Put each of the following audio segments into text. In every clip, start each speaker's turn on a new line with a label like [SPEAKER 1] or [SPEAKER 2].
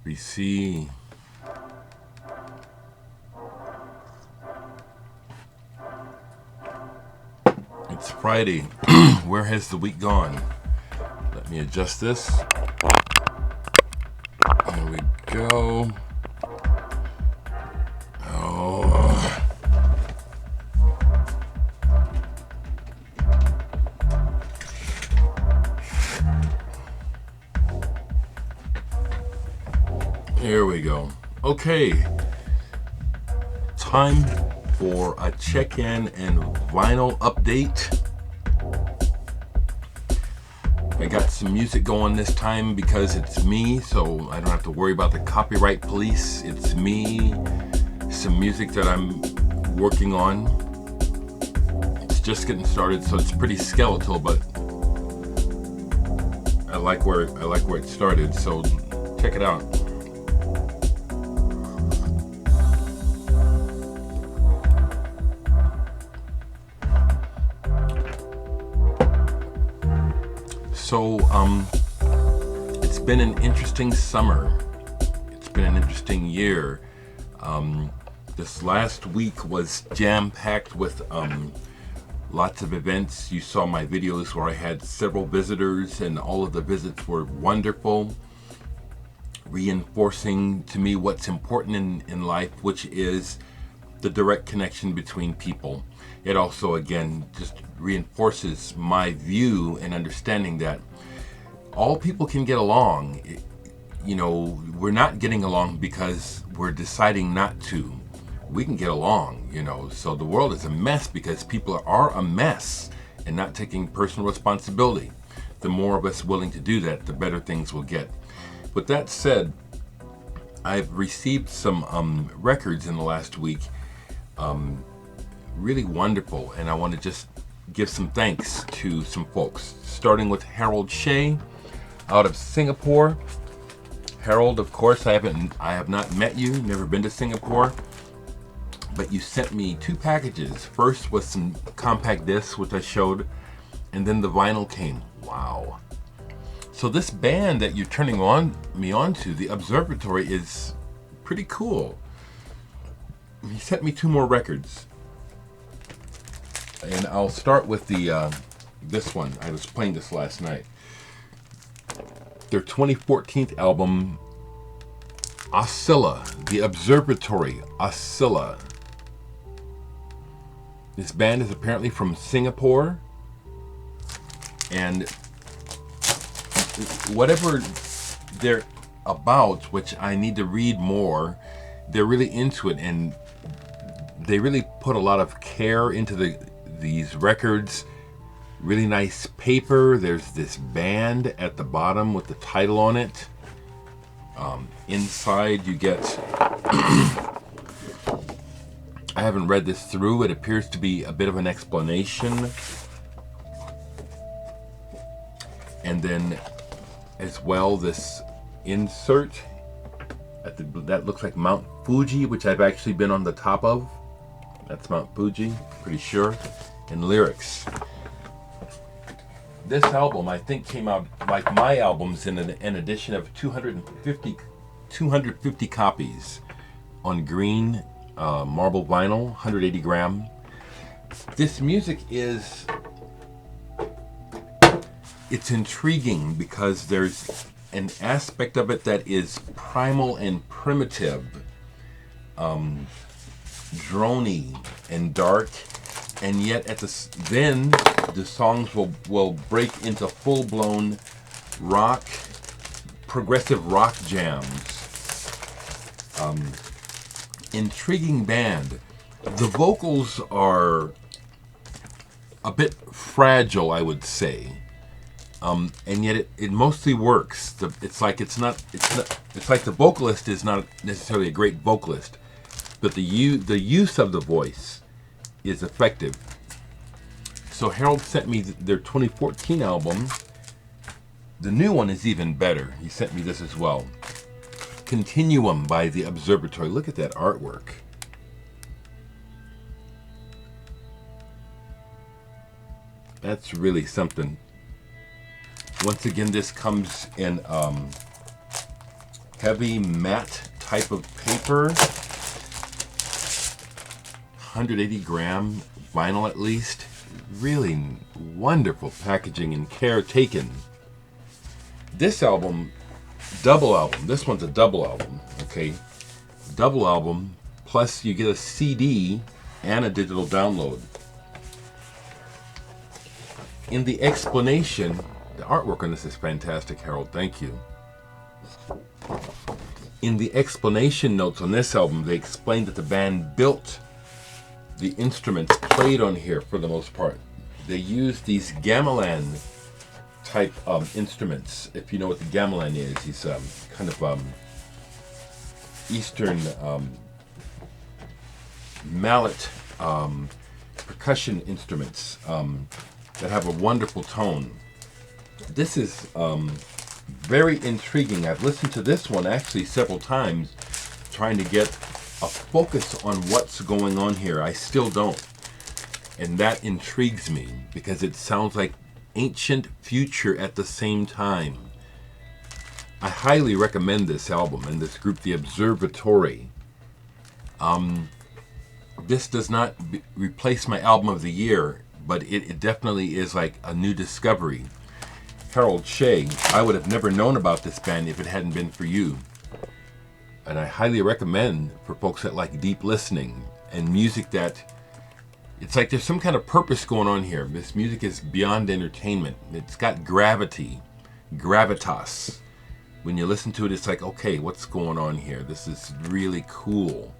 [SPEAKER 1] We see it's Friday. Where has the week gone? Let me adjust this. There we go. Oh. Here we go. Okay. Time for a check-in and vinyl update. I got some music going this time because it's me, so I don't have to worry about the copyright police. It's me, some music that I'm working on. It's just getting started, so it's pretty skeletal, but I like where it started, so check it out. So, it's been an interesting summer. It's been an interesting year. This last week was jam-packed with lots of events. You saw my videos where I had several visitors, and all of the visits were wonderful, reinforcing to me what's important in life, which is the direct connection between people. It also, again, just reinforces my view and understanding that all people can get along. You know, we're not getting along because we're deciding not to. We can get along, you know. So the world is a mess because people are a mess and not taking personal responsibility. The more of us willing to do that, the better things will get. With that said, I've received some records in the last week. Really wonderful, and I want to just give some thanks to some folks, starting with Harold Shea out of Singapore. Harold, of course, I have not met you, never been to Singapore, but you sent me 2 packages. First was some compact discs, which I showed, and then the vinyl came. Wow. So this band that you're turning me on to, the Observatory, is pretty cool. He sent me 2 more records. And I'll start with the this one. I was playing this last night. Their 2014 album, Oscilla, The Observatory, Oscilla. This band is apparently from Singapore, and whatever they're about, which I need to read more, they're really into it, and they really put a lot of care into these records. Really nice paper. There's this band at the bottom with the title on it. Inside you get I haven't read this through. It appears to be a bit of an explanation, and then as well this insert that looks like Mount Fuji, which I've actually been on the top of. That's Mount Fuji, pretty sure. And lyrics. This album, I think, came out like my albums in an edition of 250 copies on green marble vinyl, 180 gram. This music it's intriguing because there's an aspect of it that is primal and primitive, droney and dark, and yet then the songs will break into full-blown rock, progressive rock jams. Intriguing band. The vocals are a bit fragile, I would say, and yet it mostly works. It's like the vocalist is not necessarily a great vocalist, but the use of the voice is effective. So Harold sent me their 2014 album. The new one is even better. He sent me this as well. Continuum by the Observatory. Look at that artwork. That's really something. Once again, this comes in heavy matte type of paper. 180 gram vinyl at least. Really wonderful packaging and care taken. This album, double album. This one's a double album, okay? Double album, plus you get a CD and a digital download. In the explanation, the artwork on this is fantastic, Harold. Thank you. In the explanation notes on this album, they explained that the band built the instruments played on here for the most part. They used these gamelan type instruments. If you know what the gamelan is, these kind of Eastern mallet percussion instruments that have a wonderful tone. This is very intriguing. I've listened to this one actually several times, trying to get a focus on what's going on here. I still don't. And that intrigues me because it sounds like ancient future at the same time. I highly recommend this album and this group, The Observatory. This does not replace my album of the year, but it definitely is like a new discovery. Harold Shea, I would have never known about this band if it hadn't been for you. And I highly recommend for folks that like deep listening and music that, it's like there's some kind of purpose going on here. This music is beyond entertainment. It's got gravity, gravitas. When you listen to it, it's like, okay, what's going on here? This is really cool.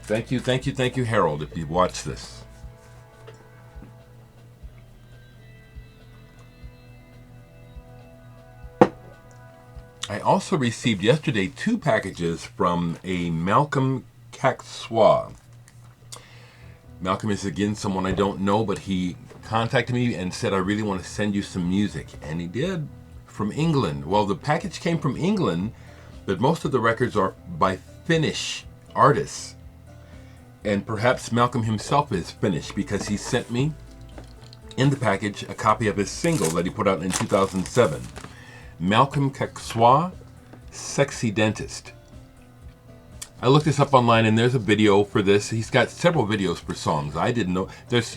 [SPEAKER 1] Thank you, thank you, thank you, Harold, if you've watched this. I also received yesterday 2 packages from a Malcolm Caxois. Malcolm is again someone I don't know, but he contacted me and said, I really want to send you some music. And he did, from England. Well, the package came from England, but most of the records are by Finnish artists. And perhaps Malcolm himself is Finnish because he sent me in the package a copy of his single that he put out in 2007. Malcolm Caxois, Sexy Dentist. I looked this up online and there's a video for this. He's got several videos for songs. I didn't know. There's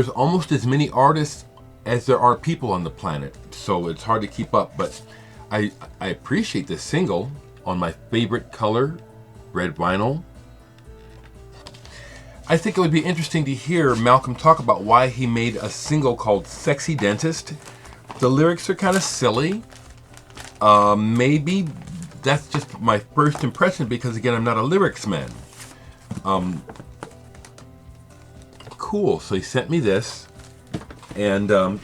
[SPEAKER 1] almost as many artists as there are people on the planet, so it's hard to keep up. But I appreciate this single on my favorite color, red vinyl. I think it would be interesting to hear Malcolm talk about why he made a single called Sexy Dentist. The lyrics are kind of silly. Maybe that's just my first impression because, again, I'm not a lyrics man. Cool. So he sent me this. And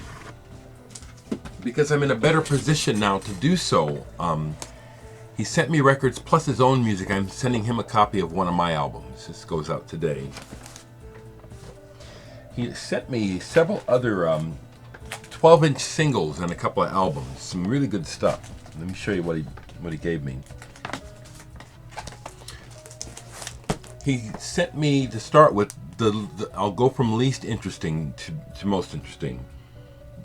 [SPEAKER 1] because I'm in a better position now to do so, he sent me records plus his own music. I'm sending him a copy of one of my albums. This goes out today. He sent me several other 12-inch singles and a couple of albums. Some really good stuff. Let me show you what he gave me. He sent me, to start with, I'll go from least interesting to most interesting.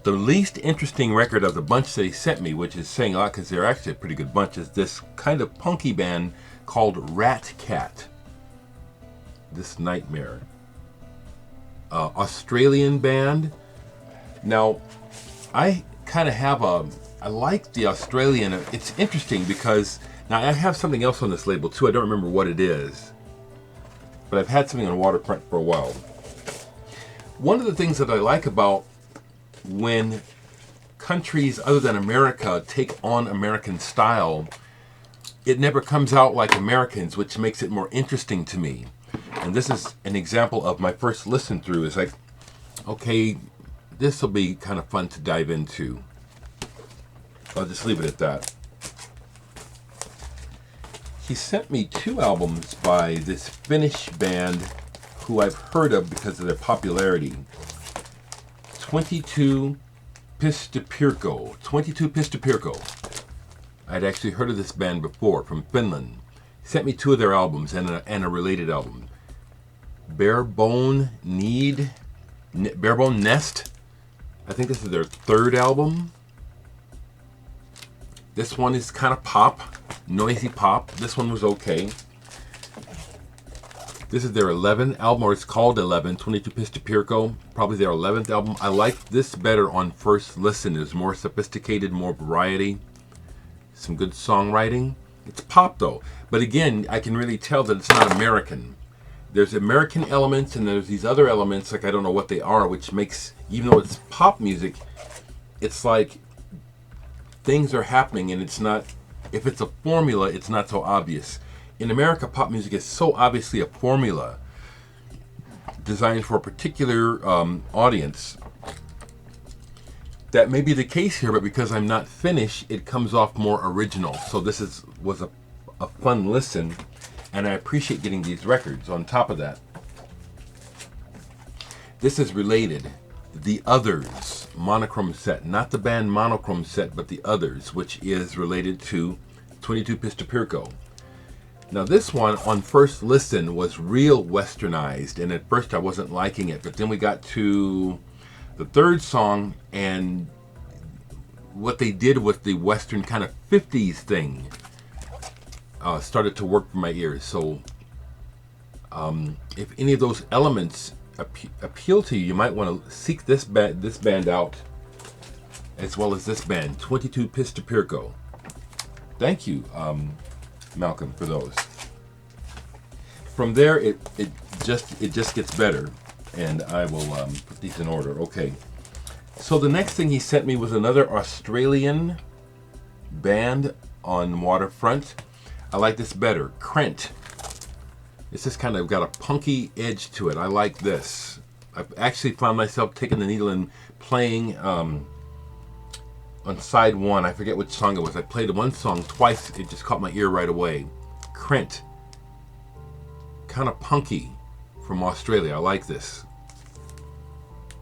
[SPEAKER 1] The least interesting record of the bunch that he sent me, which is saying a lot because they're actually a pretty good bunch, is this kind of punky band called Rat Cat. This Nightmare. Australian band. Now, I kind of have I like the Australian. It's interesting because, now I have something else on this label too. I don't remember what it is. But I've had something on Waterfront for a while. One of the things that I like about when countries other than America take on American style, it never comes out like Americans, which makes it more interesting to me. And this is an example of my first listen through. It's like, okay, this will be kind of fun to dive into. I'll just leave it at that. He sent me 2 albums by this Finnish band who I've heard of because of their popularity. 22 Pistopirko. 22 Pistopirko. I'd actually heard of this band before from Finland. He sent me 2 of their albums and a related album. Barebone Nest. I think this is their 3rd album. This one is kind of pop, noisy pop. This one was okay. This is their 11th album, or it's called 11, 22 Pistapirco, probably their 11th album. I like this better on first listen. It's more sophisticated, more variety, some good songwriting. It's pop though, but again, I can really tell that it's not American. There's American elements and there's these other elements, like I don't know what they are, which makes, even though it's pop music, it's like things are happening and it's not, if it's a formula, it's not so obvious. In America, pop music is so obviously a formula designed for a particular audience. That may be the case here, but because I'm not finished, it comes off more original. So this was a fun listen, and I appreciate getting these records. On top of that, this is related. The Others monochrome set, not the band Monochrome set, but The Others, which is related to 22 Pistapirco. Now this one, on first listen, was real westernized, and at first I wasn't liking it, but then we got to the third song, and what they did with the western kind of 50s thing started to work for my ears. So if any of those elements appeal to you, you might want to seek this band out, as well as this band, 22 Pistapirco. Thank you, Malcolm, for those. From there, it just gets better, and I will put these in order. Okay. So the next thing he sent me was another Australian band on Waterfront. I like this better. Krent. It's just kind of got a punky edge to it. I like this. I've actually found myself taking the needle and playing on side one. I forget which song it was. I played one song twice. It just caught my ear right away. Krent. Kind of punky from Australia. I like this.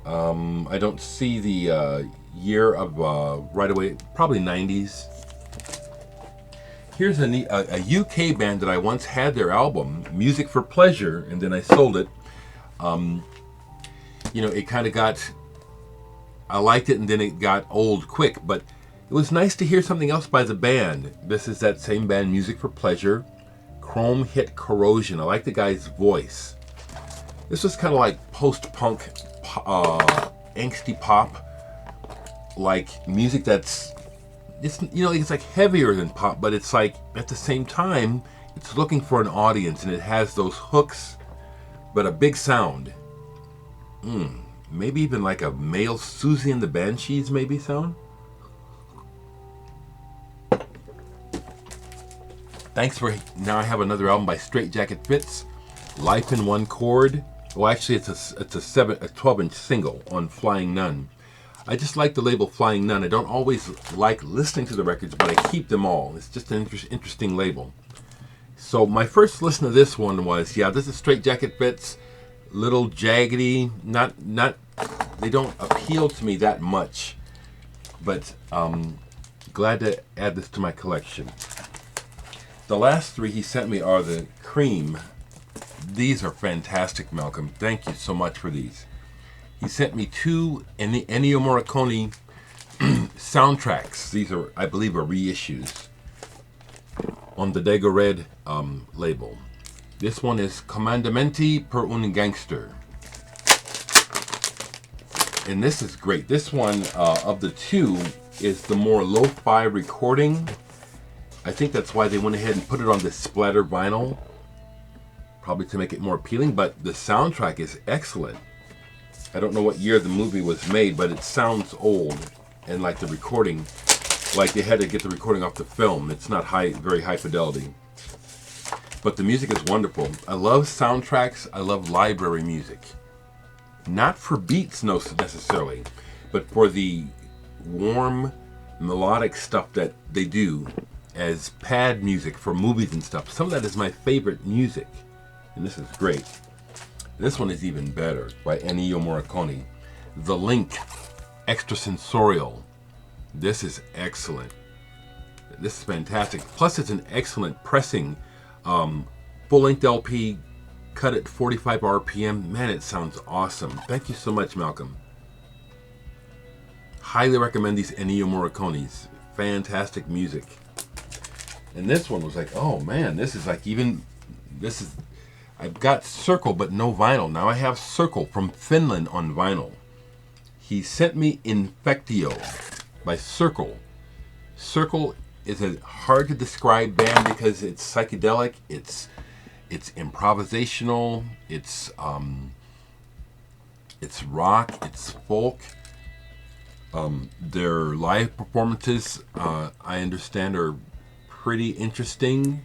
[SPEAKER 1] I don't see the year of right away. Probably 90s. Here's a UK band that I once had their album, Music for Pleasure, and then I sold it. You know, it kind of got, I liked it and then it got old quick, but it was nice to hear something else by the band. This is that same band, Music for Pleasure. Chrome Hit Corrosion. I like the guy's voice. This was kind of like post-punk, angsty pop, like music that's, it's, you know, it's like heavier than pop, but it's like at the same time it's looking for an audience, and it has those hooks, but a big sound. Maybe even like a male Susie and the Banshees maybe sound. Thanks for, now I have another album by Straight Jacket Fitz, Life in One Chord. Well, actually it's a 12-inch single on Flying Nun. I just like the label Flying Nun. I don't always like listening to the records, but I keep them all. It's just an interesting label. So my first listen to this one was, yeah, this is Straight Jacket Fitz, little jaggedy, not they don't appeal to me that much, but glad to add this to my collection. The last three he sent me are the Cream. These are fantastic, Malcolm. Thank you so much for these. He sent me two Ennio Morricone soundtracks. These are, I believe, are reissues on the Dago Red label. This one is Comandamenti per un Gangster. And this is great. This one of the two is the more lo-fi recording. I think that's why they went ahead and put it on this splatter vinyl, probably to make it more appealing, but the soundtrack is excellent. I don't know what year the movie was made, but it sounds old, and like the recording, like they had to get the recording off the film. It's not very high fidelity, but the music is wonderful. I love soundtracks. I love library music, not for beats necessarily, but for the warm melodic stuff that they do as pad music for movies and stuff. Some of that is my favorite music, and this is great. This one is even better, by Ennio Morricone. The Link, Extrasensorial. This is excellent. This is fantastic. Plus, it's an excellent pressing, full-length LP, cut at 45 RPM. Man, it sounds awesome. Thank you so much, Malcolm. Highly recommend these Ennio Morricones. fantastic music. And this one was like, oh man, this is like I've got Circle but no vinyl. Now I have Circle from Finland on vinyl. He sent me Infectio by Circle. Circle is a hard to describe band because it's psychedelic, it's improvisational, it's rock, it's folk. Their live performances, I understand, are pretty interesting.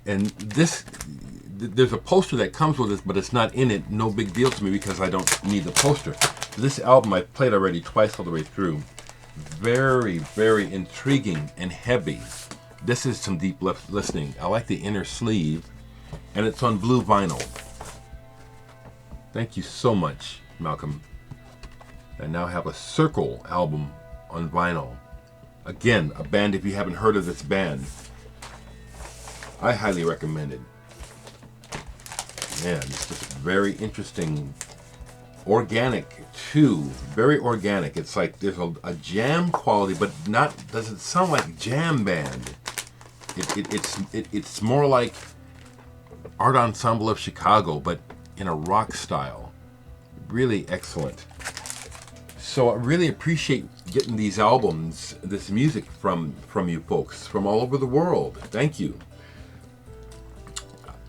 [SPEAKER 1] And there's a poster that comes with this, but it's not in it. No big deal to me because I don't need the poster. This album I've played already twice all the way through. Very, very intriguing and heavy. This is some deep listening. I like the inner sleeve, and it's on blue vinyl. Thank you so much, Malcolm. I now have a Circle album on vinyl. Again, a band, if you haven't heard of this band, I highly recommend it. Man, it's just very interesting. Organic too, very organic. It's like there's a jam quality, but doesn't sound like jam band. It's more like Art Ensemble of Chicago, but in a rock style. Really excellent. So I really appreciate getting these albums, this music from you folks from all over the world. Thank you.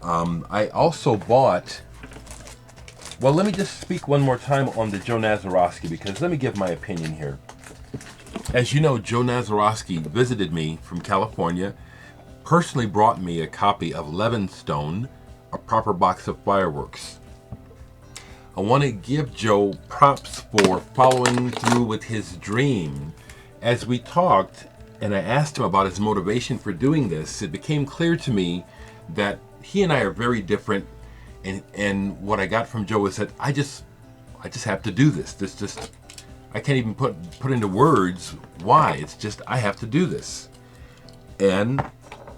[SPEAKER 1] I also bought. Well, let me just speak one more time on the Joe Nazarowski, because let me give my opinion here. As you know, Joe Nazarowski visited me from California, personally brought me a copy of Levinstone, A Proper Box of Fireworks. I want to give Joe props for following through with his dream. As we talked, and I asked him about his motivation for doing this, it became clear to me that he and I are very different. And what I got from Joe is that I just have to do this. I can't even put into words why. It's just I have to do this. And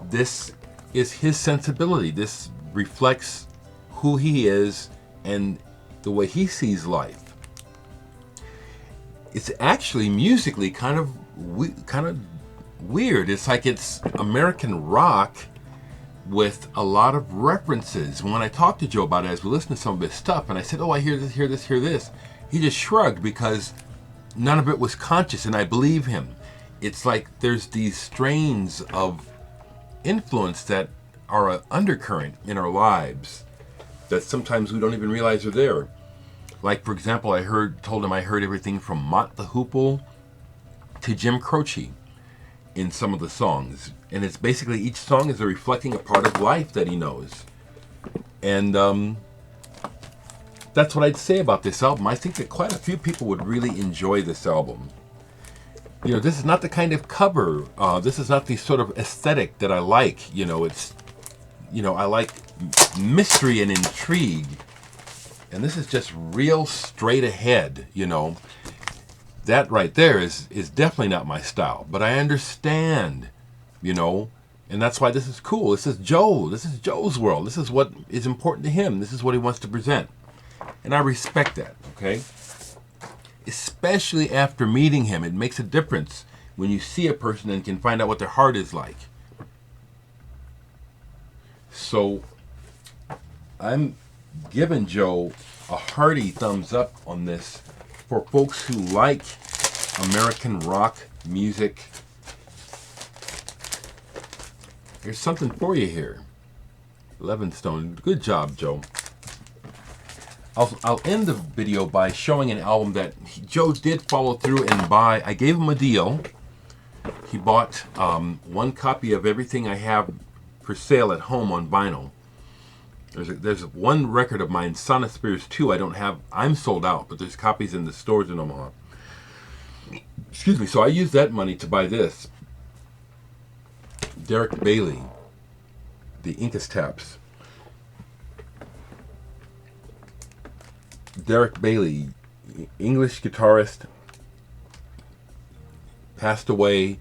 [SPEAKER 1] this is his sensibility. This reflects who he is and the way he sees life. It's actually musically kind of weird. It's like it's American rock with a lot of references. When I talked to Joe about it, as we listened to some of his stuff, and I said, oh, I hear this, hear this, hear this, he just shrugged because none of it was conscious, and I believe him. It's like there's these strains of influence that are an undercurrent in our lives that sometimes we don't even realize are there. Like, for example, I told him I heard everything from Mott the Hoople to Jim Croce in some of the songs. And it's basically each song is reflecting a part of life that he knows. And that's what I'd say about this album. I think that quite a few people would really enjoy this album. You know, this is not the kind of cover. This is not the sort of aesthetic that I like. You know, I like mystery and intrigue. And this is just real straight ahead, you know. That right there is definitely not my style. But I understand, you know, and that's why this is cool. This is Joe. This is Joe's world. This is what is important to him. This is what he wants to present. And I respect that, okay? Especially after meeting him. It makes a difference when you see a person and can find out what their heart is like. So I'm giving Joe a hearty thumbs up on this for folks who like American rock music. There's something for you here. Levinstone. Good job, Joe. I'll end the video by showing an album that Joe did follow through and buy. I gave him a deal. He bought one copy of everything I have for sale at home on vinyl. There's one record of mine, Sonic Spears 2, I don't have. I'm sold out, but there's copies in the stores in Omaha. Excuse me. So I used that money to buy this. Dereck Bailey, the Incas Taps. Dereck Bailey, English guitarist, passed away,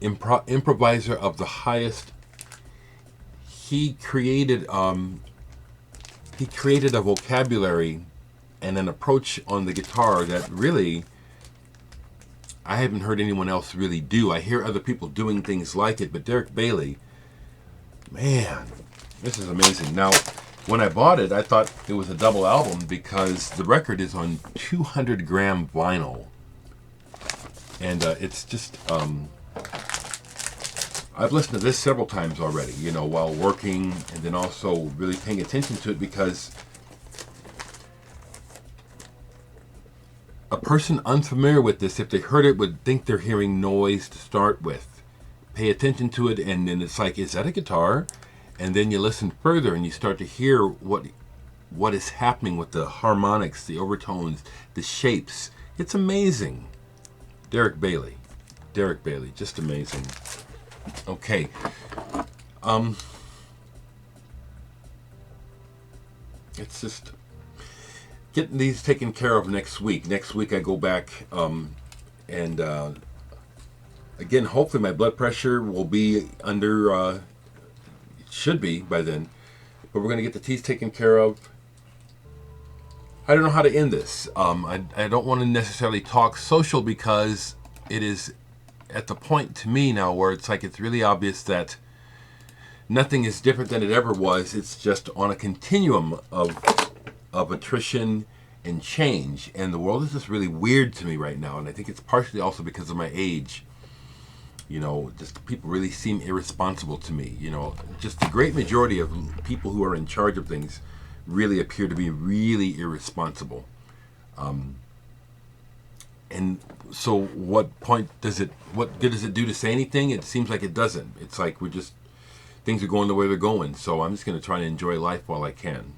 [SPEAKER 1] improviser of the highest. He created a vocabulary and an approach on the guitar that really, I haven't heard anyone else really do. I hear other people doing things like it, but Dereck Bailey, man, this is amazing. Now, when I bought it, I thought it was a double album because the record is on 200-gram vinyl. And it's just, I've listened to this several times already, you know, while working, and then also really paying attention to it because a person unfamiliar with this, if they heard it, would think they're hearing noise to start with. Pay attention to it, and then it's like, is that a guitar? And then you listen further, and you start to hear what is happening with the harmonics, the overtones, the shapes. It's amazing. Dereck Bailey, just amazing. Okay. It's just getting these taken care of next week. Next week I go back and again, hopefully my blood pressure will be under, it should be by then. But we're going to get the teeth taken care of. I don't know how to end this. I don't want to necessarily talk social because it is at the point to me now where it's like it's really obvious that nothing is different than it ever was. It's just on a continuum of attrition and change. And the world is just really weird to me right now. And I think it's partially also because of my age. You know, just people really seem irresponsible to me. You know, just the great majority of people who are in charge of things really appear to be really irresponsible. And so what good does it do to say anything? It seems like it doesn't. It's like things are going the way they're going. So I'm just going to try to enjoy life while I can.